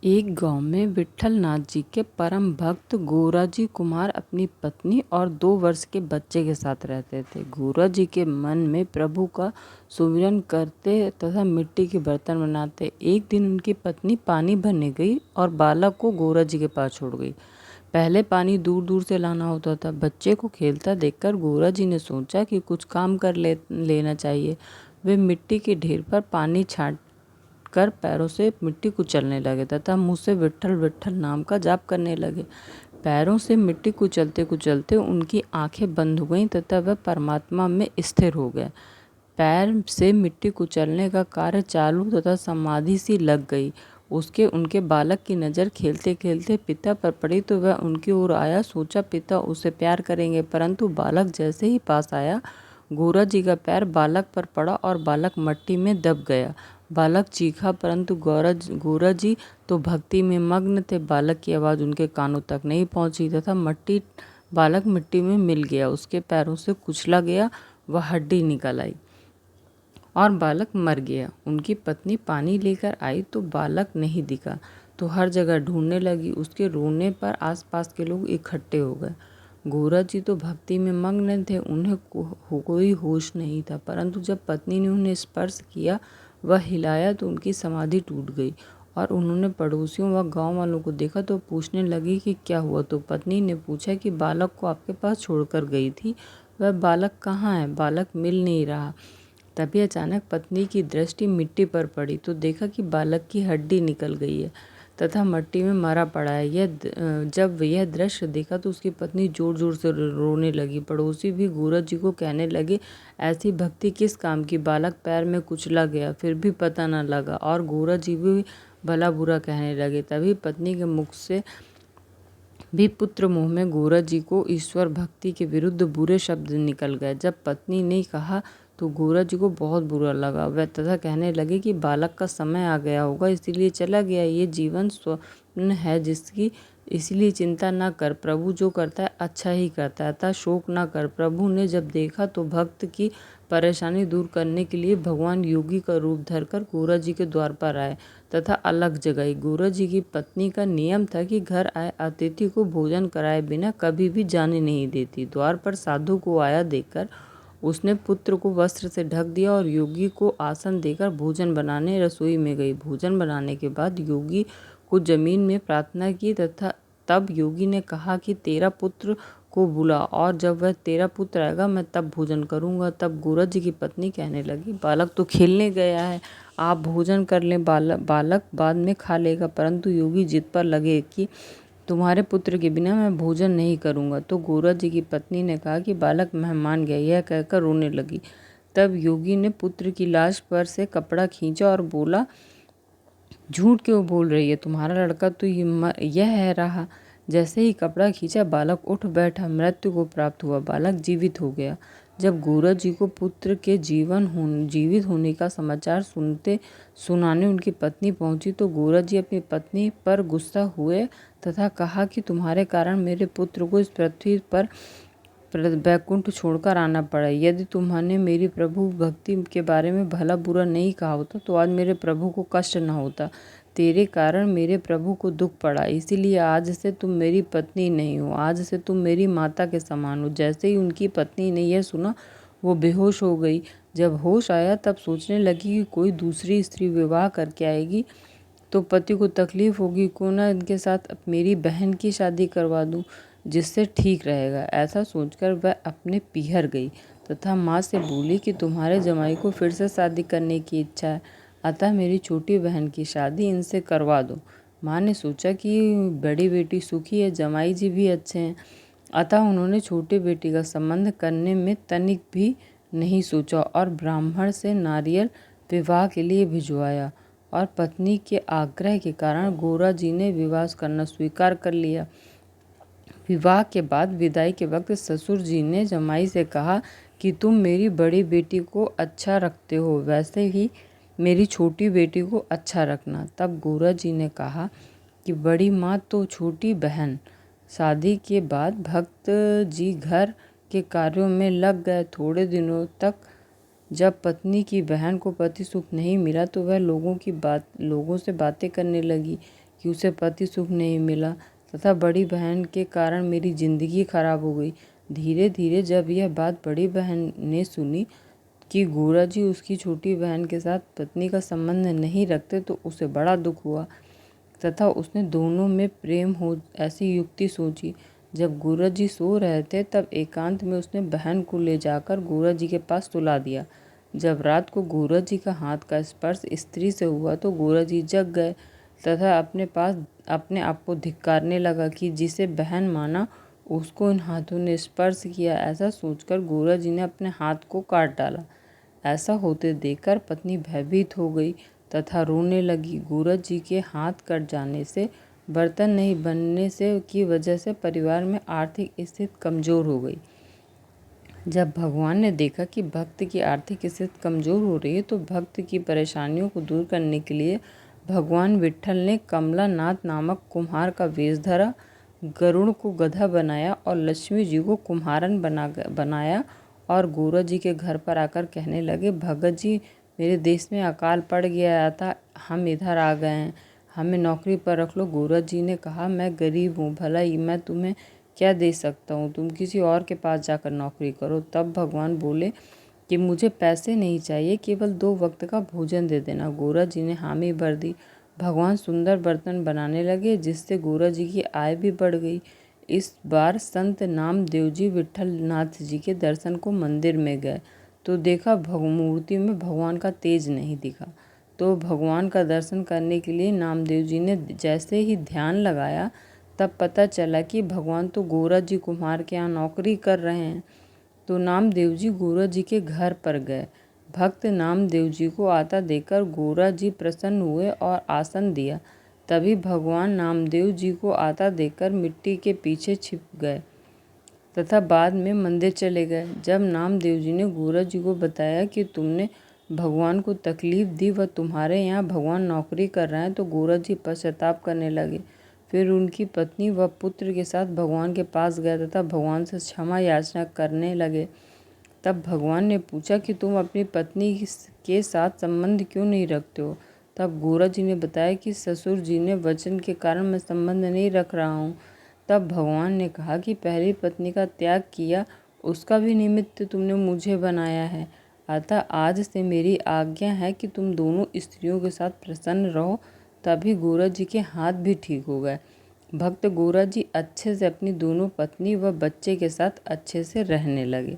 एक गांव में विट्ठल नाथ जी के परम भक्त गोराजी कुमार अपनी पत्नी और 2 वर्ष के बच्चे के साथ रहते थे। गोराजी के मन में प्रभु का सुमिरन करते तथा मिट्टी के बर्तन बनाते। एक दिन उनकी पत्नी पानी भरने गई और बालक को गोराजी के पास छोड़ गई। पहले पानी दूर दूर से लाना होता था। बच्चे को खेलता देखकर गोराजी ने सोचा कि कुछ काम कर लेना चाहिए। वे मिट्टी के ढेर पर पानी छाट कर पैरों से मिट्टी कुचलने लगे तथा मुंह से विट्ठल विट्ठल नाम का जाप करने लगे। पैरों से मिट्टी कुचलते कुचलते उनकी आंखें बंद हो गईं तथा वह परमात्मा में स्थिर हो गए। पैर से मिट्टी कुचलने का कार्य चालू तथा समाधि सी लग गई। उनके बालक की नज़र खेलते खेलते पिता पर पड़ी तो वह उनकी ओर आया। सोचा पिता उसे प्यार करेंगे, परंतु बालक जैसे ही पास आया गोराजी का पैर बालक पर पड़ा और बालक मिट्टी में दब गया। बालक चीखा, परंतु गोराजी तो भक्ति में मग्न थे। बालक की आवाज़ उनके कानों तक नहीं पहुंची तथा बालक मिट्टी में मिल गया। उसके पैरों से कुचला गया, वह हड्डी निकल आई और बालक मर गया। उनकी पत्नी पानी लेकर आई तो बालक नहीं दिखा, तो हर जगह ढूंढने लगी। उसके रोने पर आसपास के लोग इकट्ठे हो गए। गोराजी तो भक्ति में मग्न थे, उन्हें कोई होश नहीं था, परंतु जब पत्नी ने उन्हें स्पर्श किया, वह हिलाया तो उनकी समाधि टूट गई और उन्होंने पड़ोसियों व गांव वालों को देखा तो पूछने लगी कि क्या हुआ। तो पत्नी ने पूछा कि बालक को आपके पास छोड़कर गई थी, वह बालक कहाँ है? बालक मिल नहीं रहा। तभी अचानक पत्नी की दृष्टि मिट्टी पर पड़ी तो देखा कि बालक की हड्डी निकल गई है तथा मिट्टी में मरा पड़ा है। जब यह दृश्य देखा तो उसकी पत्नी जोर जोर से रोने लगी। पड़ोसी भी गोराजी को कहने लगे, ऐसी भक्ति किस काम की? बालक पैर में कुचला गया, फिर भी पता न लगा। और गोराजी भी भला बुरा कहने लगे। तभी पत्नी के मुख से भी पुत्र मोह में गोराजी को ईश्वर भक्ति के विरुद्ध बुरे शब्द निकल गए। जब पत्नी ने कहा तो गोराजी को बहुत बुरा लगा। वह तथा कहने लगे कि बालक का समय आ गया होगा, इसीलिए चला गया। ये जीवन स्वप्न है जिसकी, इसलिए चिंता न कर। प्रभु जो करता है अच्छा ही करता है, अतः शोक न कर। प्रभु ने जब देखा तो भक्त की परेशानी दूर करने के लिए भगवान योगी का रूप धरकर गोराजी के द्वार पर आए तथा अलग जगाई। गोराजी की पत्नी का नियम था कि घर आए अतिथि को भोजन कराए बिना कभी भी जाने नहीं देती। द्वार पर साधु को आया देखकर उसने पुत्र को वस्त्र से ढक दिया और योगी को आसन देकर भोजन बनाने रसोई में गई। भोजन बनाने के बाद योगी को जमीन में प्रार्थना की तथा तब योगी ने कहा कि तेरा पुत्र को बुला और जब वह तेरा पुत्र आएगा मैं तब भोजन करूंगा। तब गोराजी की पत्नी कहने लगी, बालक तो खेलने गया है, आप भोजन कर लें, बालक बाद में खा लेगा। परंतु योगी जिद पर लगे कि तुम्हारे पुत्र के बिना मैं भोजन नहीं करूंगा। तो गोराजी की पत्नी ने कहा कि बालक मेहमान गया, यह कहकर रोने लगी। तब योगी ने पुत्र की लाश पर से कपड़ा खींचा और बोला, झूठ क्यों बोल रही है? तुम्हारा लड़का तो यह है रहा। जैसे ही कपड़ा खींचा बालक उठ बैठा, मृत्यु को प्राप्त हुआ, बालक जीवित हो गया। जब गोराजी को पुत्र के जीवित होने का समाचार सुनाने उनकी पत्नी पहुंची तो गोराजी अपनी पत्नी पर गुस्सा हुए तथा कहा कि तुम्हारे कारण मेरे पुत्र को इस पृथ्वी पर बैकुंठ छोड़कर आना पड़ा। यदि तुमने मेरी प्रभु भक्ति के बारे में भला बुरा नहीं कहा होता तो आज मेरे प्रभु को कष्ट न होता। तेरे कारण मेरे प्रभु को दुख पड़ा, इसीलिए आज से तुम मेरी पत्नी नहीं हो, आज से तुम मेरी माता के समान हो। जैसे ही उनकी पत्नी ने यह सुना वो बेहोश हो गई। जब होश आया तब सोचने लगी कि कोई दूसरी स्त्री विवाह करके आएगी तो पति को तकलीफ होगी, क्यों ना इनके साथ मेरी बहन की शादी करवा दूं, जिससे ठीक रहेगा। ऐसा सोचकर वह अपने पीहर गई तथा माँ से बोली कि तुम्हारे जमाई को फिर से शादी करने की इच्छा है, अतः मेरी छोटी बहन की शादी इनसे करवा दो। माँ ने सोचा कि बड़ी बेटी सुखी है, जमाई जी भी अच्छे हैं, अतः उन्होंने छोटी बेटी का संबंध करने में तनिक भी नहीं सोचा और ब्राह्मण से नारियल विवाह के लिए भिजवाया। और पत्नी के आग्रह के कारण गोराजी ने विवाह करना स्वीकार कर लिया। विवाह के बाद विदाई के वक्त ससुर जी ने जमाई से कहा कि तुम मेरी बड़ी बेटी को अच्छा रखते हो, वैसे ही मेरी छोटी बेटी को अच्छा रखना। तब गोराजी ने कहा कि बड़ी माँ तो छोटी बहन। शादी के बाद भक्त जी घर के कार्यों में लग गए। थोड़े दिनों तक जब पत्नी की बहन को पति सुख नहीं मिला तो वह लोगों से बातें करने लगी कि उसे पति सुख नहीं मिला तथा बड़ी बहन के कारण मेरी जिंदगी खराब हो गई। धीरे धीरे जब यह बात बड़ी बहन ने सुनी कि गोरा जी उसकी छोटी बहन के साथ पत्नी का संबंध नहीं रखते तो उसे बड़ा दुख हुआ तथा उसने दोनों में प्रेम हो ऐसी युक्ति सोची। जब गोरा जी सो रहे थे तब एकांत में उसने बहन को ले जाकर गोरा जी के पास सुला दिया। जब रात को गोरा जी का हाथ का स्पर्श स्त्री से हुआ तो गोरा जी जग गए तथा अपने आप को धिक्कारने लगा कि जिसे बहन माना उसको इन हाथों ने स्पर्श किया। ऐसा सोचकर गोरा जी ने अपने हाथ को काट डाला। ऐसा होते देखकर पत्नी भयभीत हो गई तथा रोने लगी। गोरा जी के हाथ कट जाने से, बर्तन नहीं बनने से की वजह से परिवार में आर्थिक स्थिति कमजोर हो गई। जब भगवान ने देखा कि भक्त की आर्थिक स्थिति कमजोर हो रही है तो भक्त की परेशानियों को दूर करने के लिए भगवान विट्ठल ने कमला नाथ नामक कुम्हार का वेश धरा, गरुड़ को गधा बनाया और लक्ष्मी जी को कुम्हारन बनाया और गोरा जी के घर पर आकर कहने लगे, भगत जी मेरे देश में अकाल पड़ गया था, हम इधर आ गए हैं, हमें नौकरी पर रख लो। गोरा जी ने कहा, मैं गरीब हूँ, भला ही मैं तुम्हें क्या दे सकता हूँ, तुम किसी और के पास जाकर नौकरी करो। तब भगवान बोले कि मुझे पैसे नहीं चाहिए, केवल 2 वक्त का भोजन दे देना। गोरा जी ने हामी भर दी। भगवान सुंदर बर्तन बनाने लगे जिससे गोरा जी की आय भी बढ़ गई। इस बार संत नामदेव जी विट्ठल नाथ जी के दर्शन को मंदिर में गए तो देखा मूर्ति में भगवान का तेज नहीं दिखा। तो भगवान का दर्शन करने के लिए नामदेव जी ने जैसे ही ध्यान लगाया तब पता चला कि भगवान तो गोरा जी कुम्हार के यहाँ नौकरी कर रहे हैं। तो नामदेव जी गोरा जी के घर पर गए। भक्त नामदेव जी को आता देखकर गोरा जी प्रसन्न हुए और आसन दिया। तभी भगवान नामदेव जी को आता देखकर मिट्टी के पीछे छिप गए तथा बाद में मंदिर चले गए। जब नामदेव जी ने गोरा जी को बताया कि तुमने भगवान को तकलीफ दी व तुम्हारे यहाँ भगवान नौकरी कर रहे हैं तो गोरा जी पश्चाताप करने लगे। फिर उनकी पत्नी व पुत्र के साथ भगवान के पास गए तथा भगवान से क्षमा याचना करने लगे। तब भगवान ने पूछा कि तुम अपनी पत्नी के साथ संबंध क्यों नहीं रखते हो। तब गोरा जी ने बताया कि ससुर जी ने वचन के कारण मैं संबंध नहीं रख रहा हूँ। तब भगवान ने कहा कि पहली पत्नी का त्याग किया, उसका भी निमित्त तुमने मुझे बनाया है, अतः आज से मेरी आज्ञा है कि तुम दोनों स्त्रियों के साथ प्रसन्न रहो। तभी गोरा जी के हाथ भी ठीक हो गए। भक्त गोरा जी अच्छे से अपनी दोनों पत्नी व बच्चे के साथ अच्छे से रहने लगे।